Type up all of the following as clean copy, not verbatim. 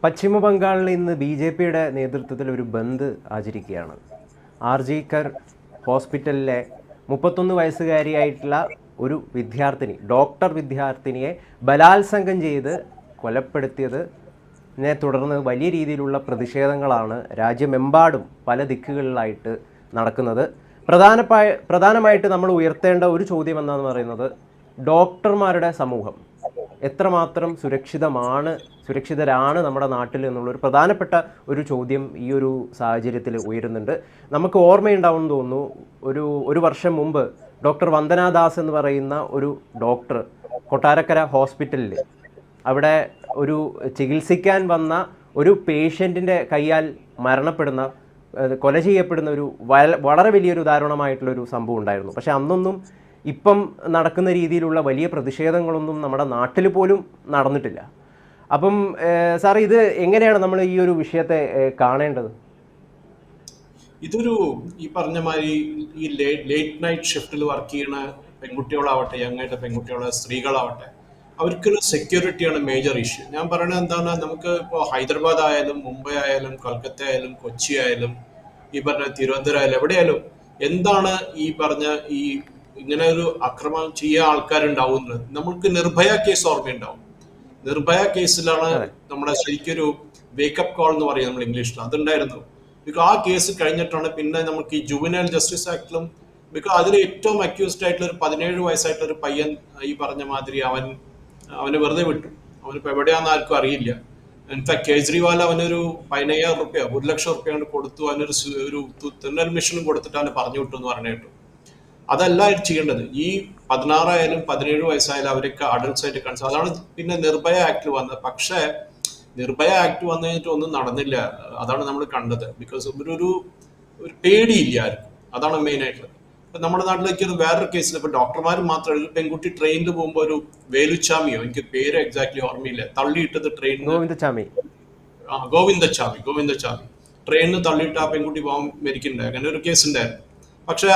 പശ്ചിമ ബംഗാളിൽ ഇന്ന് ബി.ജെ.പിയുടെ നേതൃത്വത്തിൽ ഒരു ബന്ദ് ആചരിക്കുകയാണ്. ആർജിക്കർ ഹോസ്പിറ്റലിലെ 31 വയസ്സുകാരിയായിട്ടുള്ള ഒരു വിദ്യാർത്ഥിനി, ഡോക്ടർ വിദ്യാർത്ഥിനിയെ ബലാത്സംഗം ചെയ്ത് കൊലപ്പെടുത്തിയതിനെ തുടർന്ന് വലിയ രീതിയിലുള്ള പ്രതിഷേധങ്ങളാണ് രാജ്യമെമ്പാടും പല ദിക്കുകളിലായിട്ട് നടക്കുന്നത്. പ്രധാനമായിട്ട് നമ്മൾ ഉയർത്തേണ്ട ഒരു ചോദ്യം എന്താണെന്ന് പറയുന്നത്, ഡോക്ടർമാരുടെ സമൂഹം എത്രമാത്രം സുരക്ഷിതരാണ് നമ്മുടെ നാട്ടിൽ എന്നുള്ളൊരു പ്രധാനപ്പെട്ട ഒരു ചോദ്യം ഈ ഒരു സാഹചര്യത്തിൽ ഉയരുന്നുണ്ട്. നമുക്ക് ഓർമ്മയുണ്ടാവുമെന്ന് തോന്നുന്നു, ഒരു വർഷം മുമ്പ് ഡോക്ടർ വന്ദനാദാസ് എന്ന് പറയുന്ന ഒരു ഡോക്ടർ കൊട്ടാരക്കര ഹോസ്പിറ്റലിൽ അവിടെ ഒരു ചികിത്സിക്കാൻ വന്ന ഒരു പേഷ്യൻറ്റിൻ്റെ കൈയാൽ കൊല ചെയ്യപ്പെടുന്ന ഒരു വളരെ വലിയൊരു ദാരുണമായിട്ടുള്ളൊരു സംഭവം ഉണ്ടായിരുന്നു. പക്ഷേ അന്നൊന്നും ഇപ്പം നടക്കുന്ന രീതിയിലുള്ള വലിയ പ്രതിഷേധങ്ങളൊന്നും നമ്മുടെ നാട്ടിൽ പോലും നടന്നിട്ടില്ല. അപ്പം സാർ, ഇത് എങ്ങനെയാണ് നമ്മൾ ഈ ഒരു വിഷയത്തെ കാണേണ്ടത്? ഇതൊരു ഈ പറഞ്ഞ മാതിരി ഈ ലേറ്റ് നൈറ്റ് ഷിഫ്റ്റിൽ വർക്ക് ചെയ്യുന്ന പെൺകുട്ടികളാവട്ടെ, യങ്ങായിട്ട് പെൺകുട്ടികളെ സ്ത്രീകളാവട്ടെ, അവർക്കൊരു സെക്യൂരിറ്റിയാണ് മേജർ ഇഷ്യൂ. ഞാൻ പറയുന്നത് എന്താണ്, നമുക്ക് ഇപ്പോൾ ഹൈദരാബാദ് ആയാലും മുംബൈ ആയാലും കൊൽക്കത്ത ആയാലും കൊച്ചി ആയാലും ഈ പറഞ്ഞ തിരുവനന്തപുരം ആയാലും എവിടെയായാലും എന്താണ് ഈ പറഞ്ഞ ഈ ഇങ്ങനെ ഒരു അക്രമം ചെയ്യാൻ ആൾക്കാരുണ്ടാവുന്നത്. നമുക്ക് നിർഭയ കേസ് ഓർമ്മയുണ്ടാവും. നിർഭയ കേസിലാണ് നമ്മുടെ ശരിക്കൊരു വേക്കപ്പ് കോൾ എന്ന് പറയും നമ്മൾ ഇംഗ്ലീഷിൽ, അതുണ്ടായിരുന്നു. ബിക്കോസ് ആ കേസ് കഴിഞ്ഞിട്ടാണ് പിന്നെ നമുക്ക് ഈ ജുവനൈൽ ജസ്റ്റിസ് ആക്ടിലും, ബിക്കോസ് അതിൽ ഏറ്റവും അക്യൂസ്ഡ് ആയിട്ടുള്ള ഒരു 17 വയസ്സായിട്ടുള്ള ഒരു പയ്യൻ ഈ പറഞ്ഞ മാതിരി അവനെ വെറുതെ വിട്ടു. അവനിപ്പോൾ എവിടെയാണെന്ന് ആർക്കും അറിയില്ല. ഇൻഫാക്ട് കേജ്രിവാൾ അവനൊരു 15,000 റുപ്യ 1 ലക്ഷം റുപ്യ കൊടുത്തു, അവനൊരു തുന്നൽ മെഷീനും കൊടുത്തിട്ട് അവനെ പറഞ്ഞു വിട്ടു എന്ന് പറഞ്ഞു കേട്ടു. അതല്ല ചെയ്യേണ്ടത്. ഈ 16 ആയാലും 17 വയസ്സായാലും അവരൊക്കെ അഡൾട്ട്സ് ആയിട്ട് കൺസിഡർ. അതാണ് പിന്നെ നിർഭയ ആക്ട് വന്നത്. പക്ഷേ നിർഭയ ആക്ട് വന്നു കഴിഞ്ഞിട്ട് ഒന്നും നടന്നില്ല. അതാണ് നമ്മൾ കണ്ടത്. ബിക്കോസ് ഒരു പേടിയില്ല ആർക്കും. അതാണ് മെയിൻ ആയിട്ടുള്ളത്. ഇപ്പൊ നമ്മുടെ നാട്ടിലേക്ക് വേറൊരു കേസിൽ ഇപ്പൊ ഡോക്ടർമാർ മാത്രമല്ല, ഒരു പെൺകുട്ടി ട്രെയിനിൽ പോകുമ്പോൾ ഒരു വേലുച്ചാമിയോ, എനിക്ക് പേര് എക്സാക്ട്ലി ഓർമ്മയില്ല, തള്ളിയിട്ടത് ട്രെയിനിൽ ഗോവിന്ദച്ചാമി ട്രെയിനിൽ തള്ളിയിട്ട് ആ പെൺകുട്ടി പോകാൻ മരിക്കുന്നുണ്ടായി. അങ്ങനെ ഒരു കേസ് ഉണ്ടായിരുന്നു. പക്ഷെ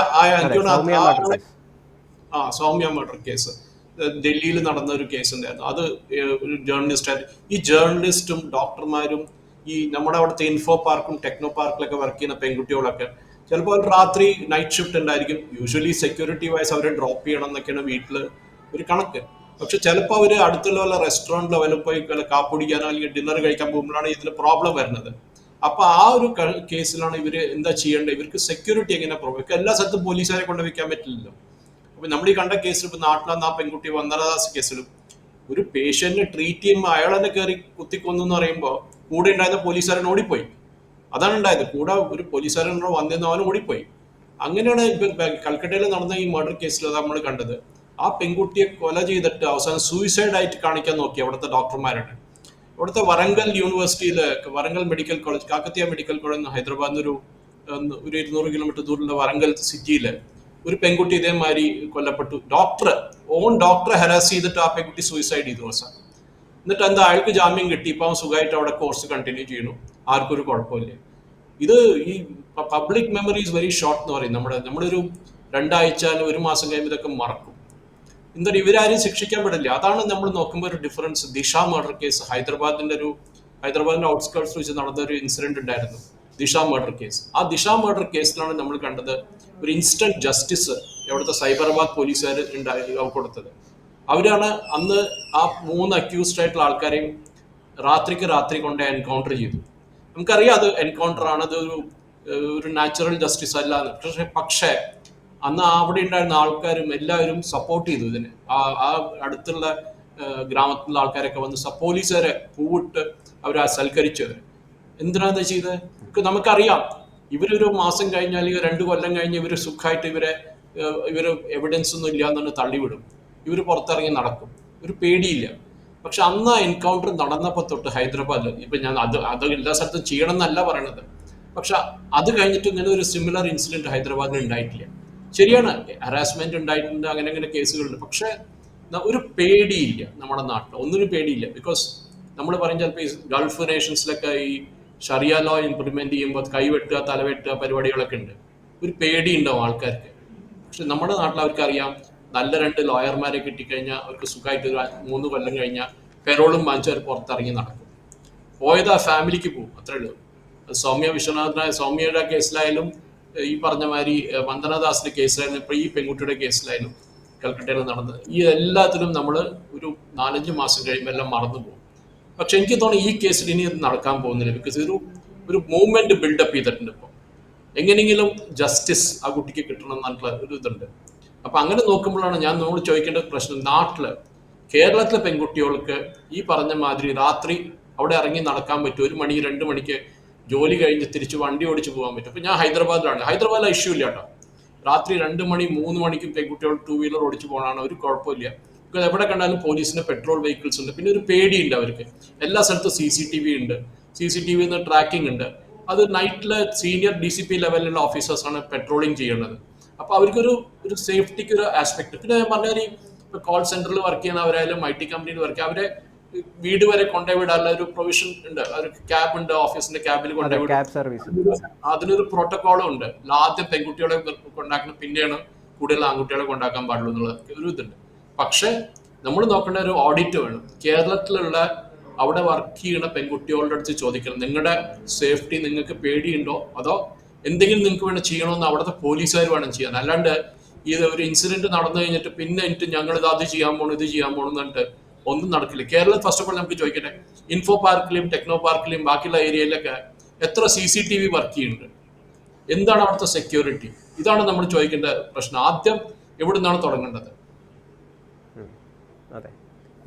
സൗമ്യ മർഡർ കേസ് ഡൽഹിയിൽ നടന്ന ഒരു കേസ് ഉണ്ടായിരുന്നു. അത് ഒരു ജേർണലിസ്റ്റ്, ഈ ജേർണലിസ്റ്റും ഡോക്ടർമാരും ഈ നമ്മുടെ അവിടുത്തെ ഇൻഫോ പാർക്കും ടെക്നോ പാർക്കിലൊക്കെ വർക്ക് ചെയ്യുന്ന പെൺകുട്ടികളൊക്കെ ചിലപ്പോൾ നൈറ്റ് ഷിഫ്റ്റ് ഉണ്ടായിരിക്കും. യൂഷ്വലി സെക്യൂരിറ്റി വൈസ് അവരെ ഡ്രോപ്പ് ചെയ്യണം എന്നൊക്കെയാണ് വീട്ടിൽ ഒരു കണക്ക്. പക്ഷെ ചിലപ്പോൾ അവർ അടുത്തുള്ള വല്ല റെസ്റ്റോറൻറ്റിലോ വല്ല പോയി കാപ്പുടിക്കാനോ അല്ലെങ്കിൽ ഡിന്നർ കഴിക്കാൻ പോകുമ്പോഴാണ് ഇതിൽ പ്രോബ്ലം വരുന്നത്. അപ്പൊ ആ ഒരു കേസിലാണ് ഇവര് എന്താ ചെയ്യേണ്ടത്, ഇവർക്ക് സെക്യൂരിറ്റി എങ്ങനെ പ്രൊവൈഡ്. എല്ലാ സ്ഥലത്തും പോലീസുകാരെ കൊണ്ട് വെക്കാൻ പറ്റില്ലല്ലോ. അപ്പൊ നമ്മൾ ഈ കണ്ട കേസിൽ ഇപ്പൊ നാട്ടിലാണ് ആ പെൺകുട്ടി വന്ദനദാസ് കേസിലും ഒരു പേഷ്യന്റിനെ ട്രീറ്റ് ചെയ്യുമ്പോൾ അയാൾ തന്നെ കയറി കുത്തിക്കൊന്നു എന്ന് പറയുമ്പോൾ കൂടെ ഉണ്ടായിരുന്ന പോലീസുകാരൻ ഓടിപ്പോയി. അതാണ് ഉണ്ടായത്. കൂടെ ഒരു പോലീസുകാരൻ വന്നിരുന്ന അവൻ ഓടിപ്പോയി. അങ്ങനെയാണ് ഇപ്പൊ കൽക്കട്ടയിൽ നടന്ന ഈ മർഡർ കേസിൽ നമ്മൾ കണ്ടത്. ആ പെൺകുട്ടിയെ കൊല ചെയ്തിട്ട് അവസാനം സൂയിസൈഡ് ആയിട്ട് കാണിക്കാൻ നോക്കി അവിടുത്തെ ഡോക്ടർമാരുടെ. ഇവിടുത്തെ വരങ്കൽ യൂണിവേഴ്സിറ്റിയില്, വരങ്കൽ മെഡിക്കൽ കോളേജ്, കാക്കത്തിയ മെഡിക്കൽ കോളേജ് ഹൈദരാബാദിൽ ഒരു 200 കിലോമീറ്റർ ദൂരമുള്ള വരങ്കൽ സിറ്റിയില് ഒരു പെൺകുട്ടി ഇതേമാതിരി കൊല്ലപ്പെട്ടു. ഓൺ ഡോക്ടറെ ഹരാസ് ചെയ്തിട്ട് ആ പെൺകുട്ടി സൂയിസൈഡ് ചെയ്തു അവസാനം. എന്നിട്ട് എന്താ, അയാൾക്ക് ജാമ്യം കിട്ടി. ഇപ്പൊ അവൻ സുഖമായിട്ട് അവിടെ കോഴ്സ് കണ്ടിന്യൂ ചെയ്യുന്നു. ആർക്കും ഒരു കുഴപ്പമില്ല. ഇത് ഈ public memory is very short എന്ന് പറയും. നമ്മളൊരു 2 ആഴ്ച 1 മാസം കഴിയുമ്പോൾ ഇതൊക്കെ മറക്കും. എന്തായാലും ഇവരാരും ശിക്ഷിക്കാൻ പറ്റില്ല. അതാണ് നമ്മൾ നോക്കുമ്പോൾ ഒരു ഡിഫറൻസ്. ദിശ മർഡർ കേസ് ഹൈദരാബാദിന്റെ ഔട്ട്സ്കേർട്സ് വെച്ച് നടന്ന ഒരു ഇൻസിഡന്റ് ഉണ്ടായിരുന്നു, ദിശ മർഡർ കേസ്. ആ ദിശ മർഡർ കേസിലാണ് നമ്മൾ കണ്ടത് ഒരു ഇൻസ്റ്റന്റ് ജസ്റ്റിസ് എവിടുത്തെ സൈബറാബാദ് പോലീസുകാർ കൊടുത്തത്. അവരാണ് അന്ന് ആ 3 അക്യൂസ്ഡ് ആയിട്ടുള്ള ആൾക്കാരെയും രാത്രി കൊണ്ട് എൻകൗണ്ടർ ചെയ്തു. നമുക്കറിയാം അത് എൻകൗണ്ടർ ആണ്, അത് ഒരു നാച്ചുറൽ ജസ്റ്റിസ് അല്ല. പക്ഷേ അന്ന് അവിടെ ഉണ്ടായിരുന്ന ആൾക്കാരും എല്ലാവരും സപ്പോർട്ട് ചെയ്തു ഇതിന്. ആ അടുത്തുള്ള ഗ്രാമത്തിലുള്ള ആൾക്കാരൊക്കെ വന്ന് പോലീസുകാരെ പൂവിട്ട് അവരെ സൽക്കരിച്ചവർ. എന്തിനാന്ന് ചെയ്തത് നമുക്കറിയാം. ഇവരൊരു മാസം കഴിഞ്ഞ് അല്ലെങ്കിൽ 2 കൊല്ലം കഴിഞ്ഞ് ഇവർ സുഖമായിട്ട് ഇവര് എവിഡൻസ് ഒന്നും ഇല്ല എന്നു തള്ളിവിടും. ഇവർ പുറത്തിറങ്ങി നടക്കും, ഒരു പേടിയില്ല. പക്ഷെ അന്ന് ആ എൻകൗണ്ടർ നടന്നപ്പോൾ തൊട്ട് ഹൈദരാബാദിൽ, ഇപ്പൊ ഞാൻ അത് എല്ലാ സ്ഥലത്തും ചെയ്യണം എന്നല്ല പറയണത്, പക്ഷെ അത് കഴിഞ്ഞിട്ട് ഇങ്ങനെ ഒരു സിമിലർ ഇൻസിഡന്റ് ഹൈദരാബാദിൽ ഉണ്ടായിട്ടില്ല. ശരിയാണ്, ഹറാസ്മെന്റ് ഉണ്ടായിട്ടുണ്ട്, അങ്ങനെ കേസുകളുണ്ട്. പക്ഷെ ഒരു പേടിയില്ല നമ്മുടെ നാട്ടിൽ, ഒന്നിനും പേടിയില്ല. ബിക്കോസ് നമ്മൾ പറയും ചിലപ്പോൾ ഈ ഗൾഫ് നേഷൻസിലൊക്കെ ഈ ഷറിയ ലോ ഇംപ്ലിമെന്റ് ചെയ്യുമ്പോൾ കൈവെട്ടുക തലവെട്ടുക പരിപാടികളൊക്കെ ഉണ്ട്. ഒരു പേടി ഉണ്ടാവും ആൾക്കാർക്ക്. പക്ഷെ നമ്മുടെ നാട്ടിൽ അവർക്കറിയാം, നല്ല 2 ലോയർമാരെ കിട്ടിക്കഴിഞ്ഞാൽ അവർക്ക് സുഖമായിട്ട് 3 കൊല്ലം കഴിഞ്ഞാൽ പെരോളും വാങ്ങിച്ച് അവർ പുറത്തിറങ്ങി നടക്കും. പോയത് ആ ഫാമിലിക്ക് പോകും, അത്രേ ഉള്ളൂ. സൗമ്യ വിശ്വനാഥനായ സൗമ്യയുടെ കേസിലായാലും ഈ പറഞ്ഞ മാതിരി വന്ദനദാസിന്റെ കേസിലായാലും ഇപ്പൊ ഈ പെൺകുട്ടിയുടെ കേസിലായാലും കൽക്കട്ടയിൽ നടന്നത്, ഈ എല്ലാത്തിലും നമ്മൾ ഒരു 4-5 മാസം കഴിയുമ്പോൾ എല്ലാം മറന്നു പോകും. പക്ഷെ എനിക്ക് തോന്നുന്നു ഈ കേസിൽ ഇനി അത് നടക്കാൻ പോകുന്നില്ല. ബിക്കോസ് ഒരു മൂവ്മെന്റ് ബിൽഡപ്പ് ചെയ്തിട്ടുണ്ട് ഇപ്പോൾ. എങ്ങനെയെങ്കിലും ജസ്റ്റിസ് ആ കുട്ടിക്ക് കിട്ടണം എന്നുള്ള ഒരു ഇതുണ്ട്. അപ്പൊ അങ്ങനെ നോക്കുമ്പോഴാണ് നമ്മൾ ചോദിക്കേണ്ട പ്രശ്നം, നാട്ടില് കേരളത്തിലെ പെൺകുട്ടികൾക്ക് ഈ പറഞ്ഞ മാതിരി രാത്രി അവിടെ ഇറങ്ങി നടക്കാൻ പറ്റും, 1 മണി 2 മണിക്ക് ജോലി കഴിഞ്ഞ് തിരിച്ച് വണ്ടി ഓടിച്ച് പോകാൻ പറ്റും. അപ്പൊ ഞാൻ ഹൈദരാബാദിലെ ഇഷ്യൂ ഇല്ല കേട്ടോ. രാത്രി 2 മണി 3 മണിക്കും പെൺകുട്ടികൾ 2 വീലർ ഓടിച്ച് പോകണമാണ്, ഒരു കുഴപ്പമില്ല. എവിടെ കണ്ടാലും പോലീസിന്റെ പെട്രോൾ വെഹിക്കിൾസ് ഉണ്ട്. പിന്നെ ഒരു പേടിയുണ്ട് അവർക്ക്. എല്ലാ സ്ഥലത്തും CCTV ഉണ്ട്, CCTV ട്രാക്കിംഗ് ഉണ്ട്. അത് നൈറ്റിലെ സീനിയർ DCP ലെവലിലുള്ള ഓഫീസേഴ്സ് ആണ് പെട്രോളിങ് ചെയ്യുന്നത്. അപ്പൊ അവർക്കൊരു സേഫ്റ്റിക്ക് ഒരു ആസ്പെക്ട്. പിന്നെ ഞാൻ പറഞ്ഞ ഇപ്പൊ കോൾ സെന്ററിൽ വർക്ക് ചെയ്യുന്നവരായാലും IT കമ്പനിയിൽ വർക്ക് ചെയ്യുക, അവരെ വീട് വരെ കൊണ്ടുപോയി വിടാനുള്ള ഒരു പ്രൊവിഷൻ ഉണ്ട്. ഒരു ക്യാബ് ഉണ്ട്, ഓഫീസിന്റെ ക്യാബിൽ കൊണ്ടുപോയി വിടും. അതിനൊരു പ്രോട്ടോകോളും ഉണ്ട്. ആദ്യം പെൺകുട്ടികളെ കൊണ്ടാക്കണം, പിന്നെയാണ് കൂടുതൽ ആൺകുട്ടികളെ കൊണ്ടാക്കാൻ പാടുള്ളൂ എന്നുള്ള ഒരു ഇതുണ്ട്. പക്ഷെ നമ്മൾ നോക്കേണ്ട ഒരു ഓഡിറ്റ് വേണം. കേരളത്തിലുള്ള അവിടെ വർക്ക് ചെയ്യുന്ന പെൺകുട്ടികളുടെ അടുത്ത് ചോദിക്കണം, നിങ്ങളുടെ സേഫ്റ്റി നിങ്ങൾക്ക് പേടിയുണ്ടോ, അതോ എന്തെങ്കിലും നിങ്ങൾക്ക് വേണം ചെയ്യണമെന്ന് അവിടുത്തെ പോലീസുകാർ വേണം ചെയ്യാൻ. അല്ലാണ്ട് ഇത് ഒരു ഇൻസിഡന്റ് നടന്നു കഴിഞ്ഞിട്ട് പിന്നെ ഞങ്ങൾ അത് ചെയ്യാൻ പോകണം ഇത് ചെയ്യാൻ പോകണം എന്നിട്ട് ഒന്നും നടക്കില്ല. കേരളത്തിൽ ഫസ്റ്റ് ഓഫ് ഓൾ നമുക്ക് ചോദിക്കട്ടെ, ഇൻഫോ പാർക്കിലും ടെക്നോ പാർക്കിലും ബാക്കിയുള്ള ഏരിയയിലൊക്കെ എത്ര CCTV വർക്ക് ചെയ്യുന്നുണ്ട്? എന്താണ് അവിടുത്തെ സെക്യൂരിറ്റി? ഇതാണ് നമ്മൾ ചോദിക്കേണ്ട പ്രശ്നം. ആദ്യം എവിടെ നിന്നാണ് തുടങ്ങേണ്ടത്? അതെ,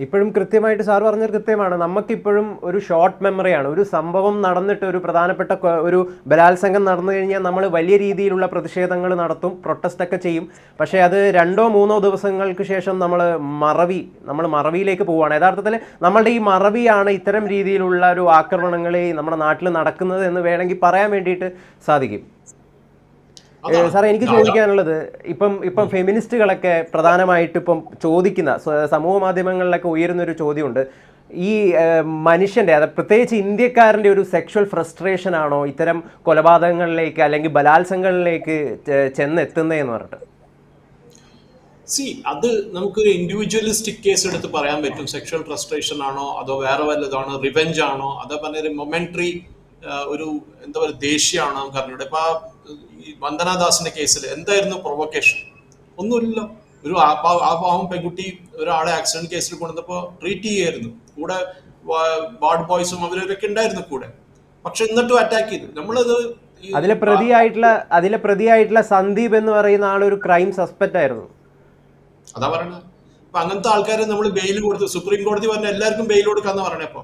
ഇപ്പോഴും കൃത്യമായിട്ട് സാർ പറഞ്ഞത് കൃത്യമാണ്. നമുക്കിപ്പോഴും ഒരു ഷോർട്ട് മെമ്മറിയാണ്. ഒരു സംഭവം നടന്നിട്ട്, ഒരു പ്രധാനപ്പെട്ട ഒരു ബലാത്സംഗം നടന്നു കഴിഞ്ഞാൽ നമ്മൾ വലിയ രീതിയിലുള്ള പ്രതിഷേധങ്ങൾ നടത്തും, പ്രൊട്ടസ്റ്റ് ഒക്കെ ചെയ്യും. പക്ഷേ അത് 2-3 ദിവസങ്ങൾക്ക് ശേഷം നമ്മൾ മറവിയിലേക്ക് പോവുകയാണ്. യഥാർത്ഥത്തിൽ നമ്മളുടെ ഈ മറവിയാണ് ഇത്തരം രീതിയിലുള്ള ഒരു ആക്രമണങ്ങൾ നമ്മുടെ നാട്ടിൽ നടക്കുന്നത് എന്ന് വേണമെങ്കിൽ പറയാൻ വേണ്ടിയിട്ട് സാധിക്കും. സാറേ, എനിക്ക് ചോദിക്കാനുള്ളത്, ഇപ്പം ഫെമിനിസ്റ്റുകളൊക്കെ പ്രധാനമായിട്ട് ഇപ്പം ചോദിക്കുന്ന, സമൂഹ മാധ്യമങ്ങളിലൊക്കെ ഉയരുന്നൊരു ചോദ്യമുണ്ട്, ഈ മനുഷ്യൻ്റെ, അത് പ്രത്യേകിച്ച് ഇന്ത്യക്കാരൻ്റെ ഒരു സെക്ഷൽ ഫ്രസ്ട്രേഷൻ ആണോ ഇത്തരം കൊലപാതകങ്ങളിലേക്ക് അല്ലെങ്കിൽ ബലാത്സംഗങ്ങളിലേക്ക് ചെന്നെത്തുന്നതെന്ന് പറഞ്ഞിട്ട്. അത് നമുക്കൊരു ഇൻഡിവിജ്വലിസ്റ്റിക് കേസ് എടുത്ത് പറയാൻ പറ്റും. സെക്ഷൽ ഫ്രസ്ട്രേഷൻ ആണോ, അതോ വേറെ വല്ലതാണോ, റിവെഞ്ച് ആണോ, അതോ പറഞ്ഞൊരു മൊമെന്ററി ഒരു എന്താ പറയുക ദേഷ്യമാണോ നമുക്ക് അറിഞ്ഞൂടെ. ഇപ്പൊ ഈ വന്ദനാദാസിന്റെ കേസിൽ എന്തായിരുന്നു പ്രൊവോക്കേഷൻ? ഒന്നുമില്ലല്ലോ. ഒരു പാവം പെൺകുട്ടി ഒരാളെ ആക്സിഡന്റ് കേസിൽ കൊണ്ടുവന്നപ്പോ ട്രീറ്റ് ചെയ്യായിരുന്നു, കൂടെ വാർഡ് ബോയ്സും അവരൊക്കെ ഉണ്ടായിരുന്നു കൂടെ. പക്ഷെ എന്നിട്ടും അറ്റാക്ക് ചെയ്തു. നമ്മളത് അതിലെ പ്രതിയായിട്ടുള്ള സന്ദീപ് എന്ന് പറയുന്ന ആളൊരു ക്രൈം സസ്പെക്ട് ആയിരുന്നു. അതാ പറയണത്. അപ്പൊ അങ്ങനത്തെ ആൾക്കാരെ നമ്മൾ ബെയിൽ കൊടുത്തു. സുപ്രീം കോടതി പറഞ്ഞ എല്ലാവർക്കും ബെയിൽ കൊടുക്കാന്ന് പറയണേ. അപ്പൊ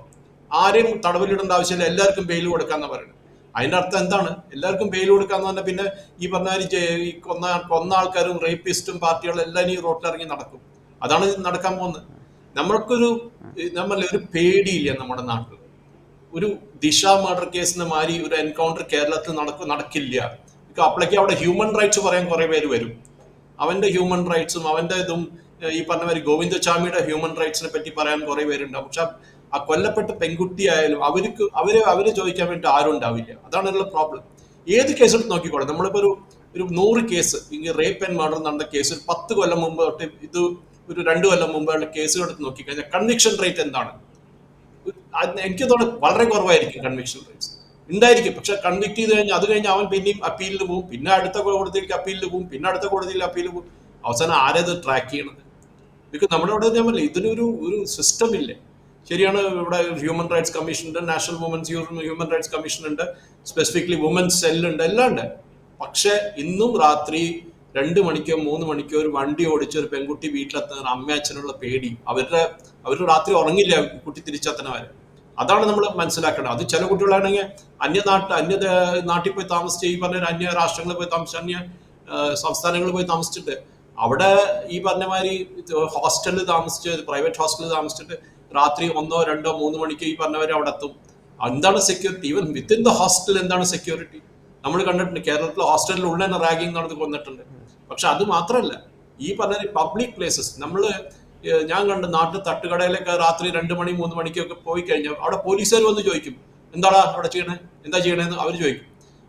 ആരെയും തടവിലിടേണ്ട ആവശ്യമില്ല, എല്ലാവർക്കും ബെയിൽ കൊടുക്കാന്ന് പറയുന്നത്. അതിന്റെ അർത്ഥം എന്താണ്? എല്ലാവർക്കും ബെയിൽ കൊടുക്കാന്ന് പറഞ്ഞാൽ പിന്നെ ഈ പറഞ്ഞ കൊന്ന ആൾക്കാരും റേപ്പിസ്റ്റും പാർട്ടികളും എല്ലാം ഈ റോട്ടിലിറങ്ങി നടക്കും. അതാണ് നടക്കാൻ പോകുന്നത്. ഒരു പേടിയില്ല നമ്മുടെ നാട്ടിൽ. ഒരു ദിശ മർഡർ കേസിന് മാതിരി ഒരു എൻകൗണ്ടർ കേരളത്തിൽ നടക്കില്ല. അപ്പോഴേക്ക് അവിടെ ഹ്യൂമൻ റൈറ്റ്സ് പറയാൻ കുറെ പേര് വരും. അവന്റെ ഹ്യൂമൻ റൈറ്റ്സും അവന്റെ ഇതും ഈ പറഞ്ഞ മാതിരി ഗോവിന്ദചാമിയുടെ ഹ്യൂമൻ റൈറ്റ്സിനെ പറ്റി പറയാൻ കുറെ പേരുണ്ടാവും. പക്ഷെ ആ കൊല്ലപ്പെട്ട പെൺകുട്ടി ആയാലും അവര് ചോദിക്കാൻ വേണ്ടി ആരും ഉണ്ടാവില്ല. അതാണുള്ള പ്രോബ്ലം. ഏത് കേസ് എടുത്ത് നോക്കിക്കോളെ, നമ്മളിപ്പോ ഒരു 100 കേസ്, റേപ്പ് ആൻഡ് മർഡർ നടന്ന കേസ് 10 കൊല്ലം മുമ്പ് തൊട്ട് ഇത് ഒരു 2 കൊല്ലം മുമ്പുള്ള കേസുകൾ എടുത്ത് നോക്കിക്കഴിഞ്ഞാൽ കൺവിക്ഷൻ റേറ്റ് എന്താണ്? എനിക്ക് തോന്നുന്നു വളരെ കുറവായിരിക്കും കൺവിക്ഷൻ റേറ്റ്സ്. ഉണ്ടായിരിക്കും, പക്ഷെ കൺവിക്ട് ചെയ്ത് കഴിഞ്ഞാൽ അത് കഴിഞ്ഞ് അവൻ പിന്നെയും അപ്പീലിൽ പോകും, പിന്നെ അടുത്ത കോടതിയിലേക്ക് അപ്പീലിൽ പോകും, പിന്നെ അടുത്ത കോടതിയിൽ അപ്പീൽ പോകും. അവസാനം ആരത് ട്രാക്ക് ചെയ്യണത്? ബിക്കോസ് നമ്മുടെ ഇവിടെ ഞാൻ പറഞ്ഞില്ല, ഇതിനൊരു സിസ്റ്റം ഇല്ലേ. ശരിയാണ്, ഇവിടെ ഹ്യൂമൻ റൈറ്റ്സ് കമ്മീഷൻ ഉണ്ട്, നാഷണൽ ഹ്യൂമൻ റൈറ്റ്സ് കമ്മീഷൻ ഉണ്ട്, സ്പെസിഫിക്കലി വുമൻസ് സെല്ലുണ്ട്, എല്ലാം ഉണ്ട്. പക്ഷെ ഇന്നും രാത്രി 2 മണിക്കോ 3 മണിക്കോ ഒരു വണ്ടി ഓടിച്ച ഒരു പെൺകുട്ടി വീട്ടിലെത്തുന്ന അമ്മ അച്ഛനുള്ള പേടി, അവര് രാത്രി ഉറങ്ങില്ല കുട്ടി തിരിച്ചെത്തണവരെ. അതാണ് നമ്മൾ മനസ്സിലാക്കേണ്ടത്. അത് ചില കുട്ടികളാണെങ്കിൽ അന്യ നാട്ടിൽ പോയി താമസിച്ച്, ഈ പറഞ്ഞ അന്യ രാഷ്ട്രങ്ങളിൽ പോയി താമസിച്ച്, അന്യ സംസ്ഥാനങ്ങളിൽ പോയി താമസിച്ചിട്ട് അവിടെ ഈ പറഞ്ഞ മാതിരി ഹോസ്റ്റലിൽ താമസിച്ച്, പ്രൈവറ്റ് ഹോസ്റ്റലിൽ താമസിച്ചിട്ട് രാത്രി 1, 2, 3 മണിക്ക് ഈ പറഞ്ഞവരെ അവിടെ എത്തും. എന്താണ് security? Even within the hostel എന്താണ് സെക്യൂരിറ്റി? നമ്മൾ കണ്ടിട്ടുണ്ട്. കേരളത്തിൽ ഹോസ്റ്റലിൽ ഉള്ള തന്നെ റാഗിങ് നടന്ന് കൊന്നിട്ടുണ്ട്. പക്ഷെ അത് മാത്രമല്ല, ഈ പറഞ്ഞ പബ്ലിക് പ്ലേസസ് ഞാൻ കണ്ട നാട്ടിൽ തട്ടുകടയിലൊക്കെ രാത്രി 2 മണി 3 മണിക്കൊക്കെ പോയി കഴിഞ്ഞാൽ അവിടെ പോലീസുകാർ വന്ന് ചോദിക്കും, എന്താടാ അവിടെ എന്താ ചെയ്യണേന്ന് അവർ ചോദിക്കും.